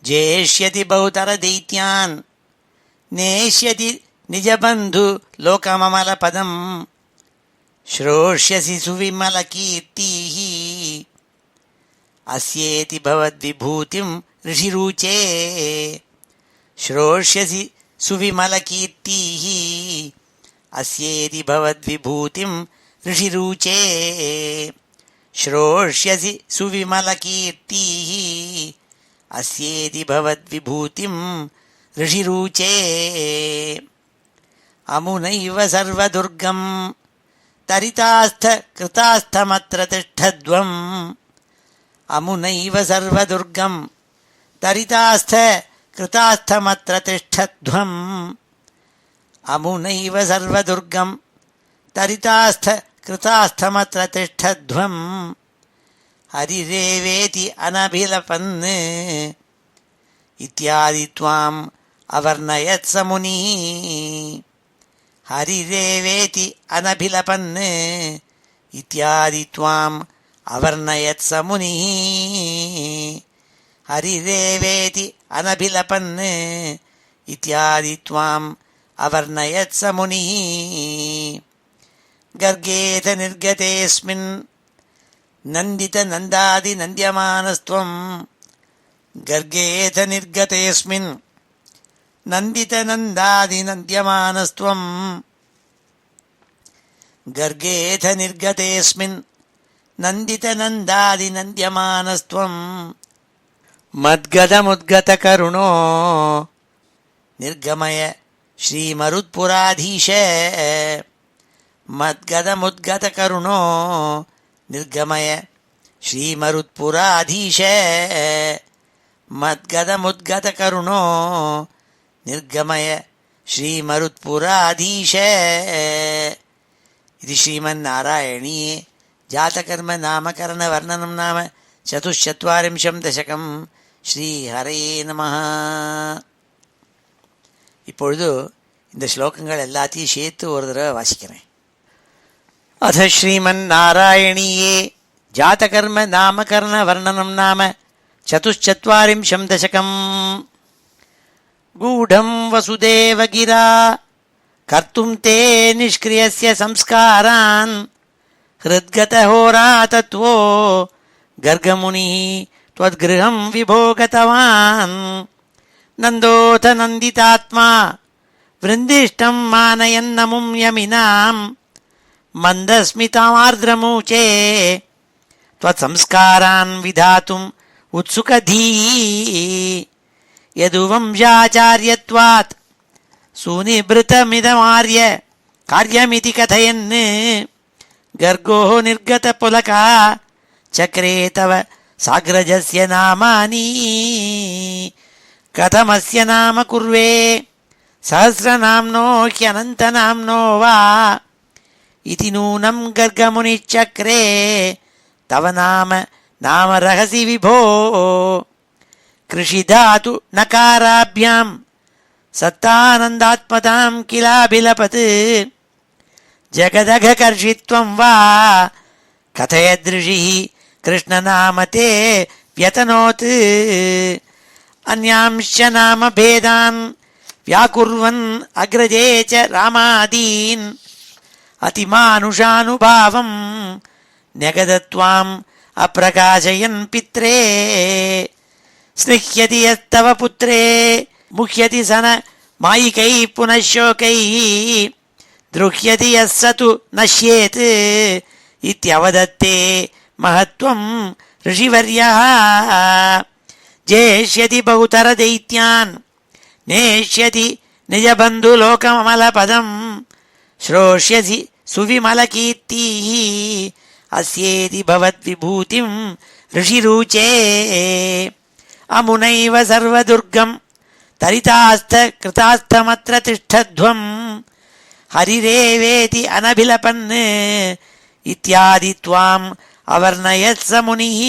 ஜேஷ்யதி பௌதர தைத்யான் நேஷ்யதி நிஜபந்து லோகமமலபதம். ஸ்ரோஷ்யசி சுவிமலகீர்த்திः அஸ்யேதி பவத்விபூதிம் ரிஷிருச்சே. ஸ்ரோஷ்யசி சுவிமலகீர்த்திः அஸ்யேதி பவத்விபூதிம் ரிஷிருச்சே. ஸ்ரோஷ்யசி சுவிமலகீர்த்திः அஸ்யேதி பவத்விபூதிம் ரிஷிருச்சே. அமுனைவ சர்வதுர்கம் தரிதாஸ்த கிருதாஸ்தமத்ர திஷ்டத்வம். அமுனைவ சர்வதுர்கம் தரிதாஸ்த கிருதாஸ்தமத்ர திஷ்டத்வம். அமுனைவ சர்வதுர்கம் तरितास्थ कृतास्थमत्र तिष्ठध्वं हरिरेवेति अनभिलपन् इत्यादि त्वाम् अवर्णयत् स मुनिः हरिरेवेति अनभिलपन् इत्यादि त्वाम् अवर्णयत् स मुनिः हरिरेवेति अनभिलपन् इत्यादि त्वाम् अवर्णयत् स मुनिः गर्गेथ निर्गतेऽस्मिन् नन्दित नन्दादि नन्द्यमानस्त्वं गर्गेथ निर्गतेऽस्मिन् नन्दित नन्दादि नन्द्यमानस्त्वं गर्गेथ निर्गतेऽस्मिन् नन्दित नन्दादि नन्द्यमानस्त्वं मद्गदमुद्गतकरुणो निर्गमय श्रीमरुत्पुराधीश मद्गदमुद्गतकरुणो निर्गमय श्रीमरुत्पुराधीश मद्गदमुद्गतकरुणो निर्गमय श्रीमरुत्पुराधीश इति श्रीमन्नारायणीये जातकर्म नामकरणवर्णनं नाम 44 दशकं ஸ்ரீஹரயே நமஹ. இப்பொழுது இந்த ஸ்லோகங்கள் எல்லாத்தையும் சேர்த்து ஒரு தடவை வாசிக்கிறேன். அத ஸ்ரீமன் நாராயணீயே ஜாதகர்ம நாமகரண வர்ணனம் நாம 44 தசகம். गूढं वसुदेव गिरा कर्तुं ते निष्क्रियस्य संस्कारान् हृद्गतहोरातत्वो गर्गमुनिः त्वद्गृहं विभो गतवान् नन्दोऽथ नन्दितात्मा वृन्दिष्टं मानयन्नमुं यमिनां मन्दस्मितामार्द्रमूचे त्वत्संस्कारान् विधातुम् उत्सुकधीः यदुवंशाचार्यत्वात् सुनिभृतमिदमार्य कार्यमिति कथयन् गर्गो निर्गतपुलका चक्रे तव साग्रजस्य नामानि कथमस्य नाम कुर्वे सहस्रनाम्नो ह्यनन्तनाम्नो वा इति नूनं गर्गमुनिश्चक्रे तव नाम रहसि विभो कृषिधातु नकाराभ्यां सत्तानन्दात्मतां किलाभिलपत् जगदघकर्षित्वं वा कथयदृषिः कृष्णनामते व्यतनोत् अन्यांश्च नामभेदान् व्याकुर्वन् अग्रजे च रामादीन् अतिमानुषानुभावं न्यगदत्वाम् अप्रकाशयन् पित्रे स्निह्यति यस्तव पुत्रे मुह्यति सन मायिकैः पुनः शोकैः द्रुह्यति यः स तु नश्येत् इत्यवदत्ते महत्त्वं ऋषिवर्यः जेष्यति बहुतरदैत्यान् नेष्यति निजबन्धुलोकममलपदं श्रोष्यसि सुविमलकीर्तिः अस्येति भवद्विभूतिं ऋषिरुचे अमुनैव सर्वदुर्गं तरितास्थ कृतास्थमत्र तिष्ठध्वं हरिरेवेति अनभिलपन् इत्यादि त्वाम् अवर्णयत् स मुनिः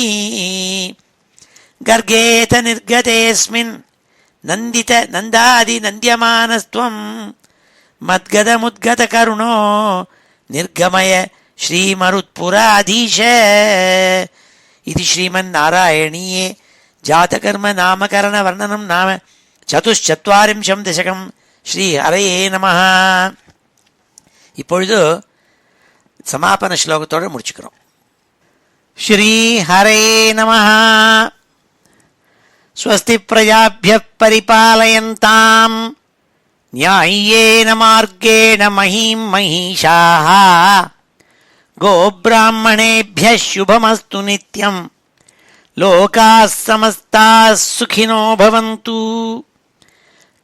गर्गेथ निर्गतेऽस्मिन् नन्दित नन्दादि नन्द्यमानस्त्वं मद्गदमुद्गतकरुणो निर्गमय श्रीमरुत्पुराधीश इति श्रीमन्नारायणीये जातकर्म नामकरण वर्णनं नाम 44 दशकं ஸ்ரீஹரயே நமஹ. இப்பொழுது சமாபன ஸ்லோகத்தோடு முடிச்சுக்கிறோம். ஸ்ரீஹரயே நமஹ. ஸ்வஸ்தி பிரஜாப்யः பரிபாலயந்தாம் न्याय्येन मार्गेण महीं महिषाः गोब्राह्मणेभ्यः शुभमस्तु नित्यं लोकाः समस्ताः सुखिनो भवन्तु.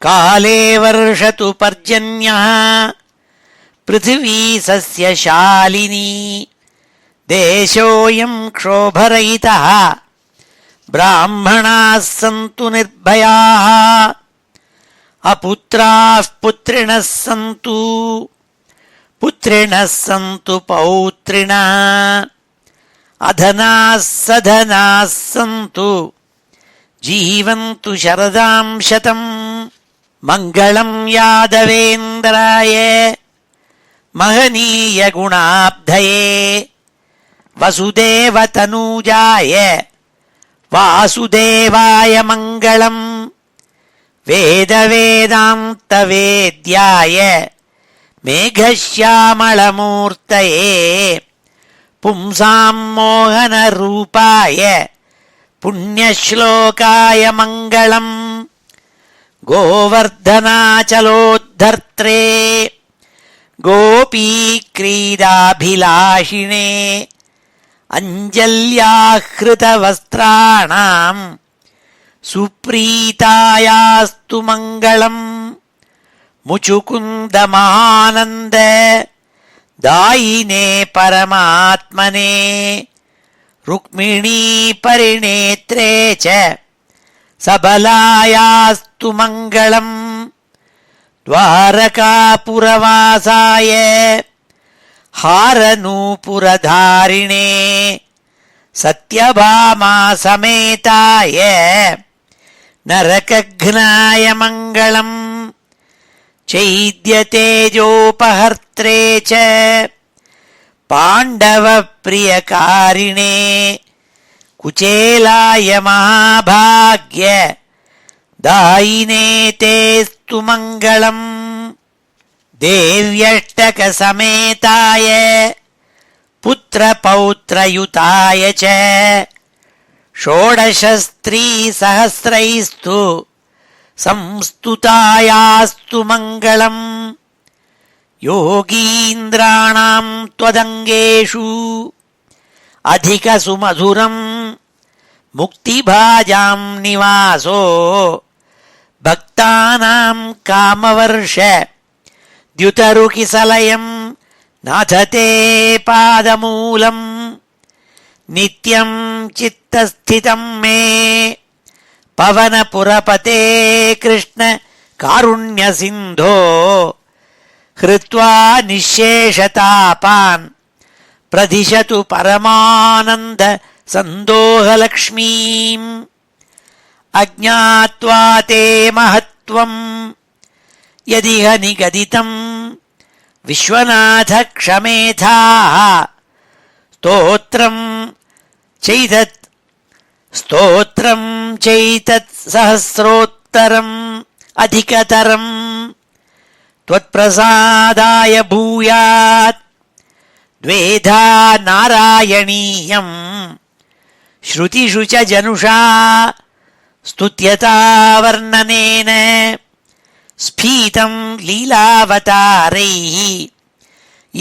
काले वर्षतु पर्जन्यः पृथिवी सस्यशालिनी देशोऽयं क्षोभरहितः ब्राह्मणाः सन्तु निर्भयाः अपुत्राः पुत्रिणः सन्तु पुत्रिणः सन्तु पौत्रिणः अधनाः सधनाः सन्तु जीवन्तु शरदां शतम् मङ्गलं यादवेन्द्राय महनीय गुणाब्धये वसुदेवतनूजाय वासुदेवाय मङ्गलम् वेदवेदान्तवेद्याय मेघश्यामलमूर्तये पुंसां मोहनरूपाय पुण्यश्लोकाय मङ्गलम् गोवर्धनाचलोद्धर्त्रे गोपीक्रीडाभिलाषिणे अञ्जल्याहृतवस्त्राणां सुप्रीतायास्तु मङ्गलम् मुचुकुन्दमानन्द दायिने परमात्मने रुक्मिणी परिणेत्रे च सबलायास्तु मङ्गलम् द्वारकापुरवासाय हारनूपुरधारिणे सत्यभामा समेताय नरकघ्नाय मङ्गलम् चैद्यतेजोपहर्त्रे च पाण्डवप्रियकारिणे कुचेलाय महाभाग्य दायिने तेस्तु मङ्गलम् देव्यष्टकसमेताय पुत्रपौत्रयुताय च षोडशस्त्रीसहस्रैस्तु संस्तुतायास्तु मङ्गलम् योगीन्द्राणां त्वदङ्गेषु अधिकसुमधुरम् मुक्तिभाजां निवासो भक्तानां कामवर्ष द्युतरुकिसलयं नाथते पादमूलम् नित्यं चित्तस्थितं मे पवनपुरपते कृष्ण कारुण्यसिन्धो हृत्वा निःशेषतापान् प्रदिशतु परमानन्द सन्दोहलक्ष्मीम् अज्ञात्वा ते महत्त्वम् यदिह निगदितम् विश्वनाथ क्षमेथाः स्तोत्रम् चैतत् सहस्रोत्तरम् अधिकतरम् त्वत्प्रसादाय भूयात् द्वेधा नारायणीयम् श्रुतिषु च जनुषा स्तुत्यता वर्णनेन स्फीतं लीलावतारैः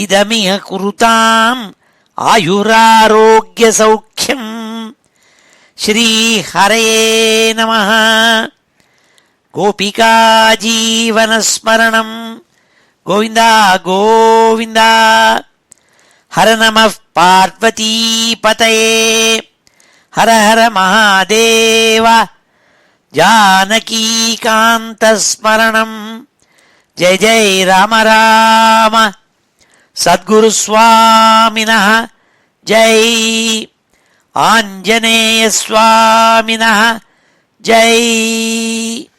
इदमिह कुरुताम् आयुरारोग्यसौख्यम् श्रीहरये नमः। गोपिका जीवनस्मरणम् गोविन्द गोविन्द। हर नमः पार्वतीपतये हर हर महादेव। जानकीकान्तस्मरणम् जय जय राम राम। सद्गुरुस्वामिनः जय। आञ्जनेयस्वामिनः जय।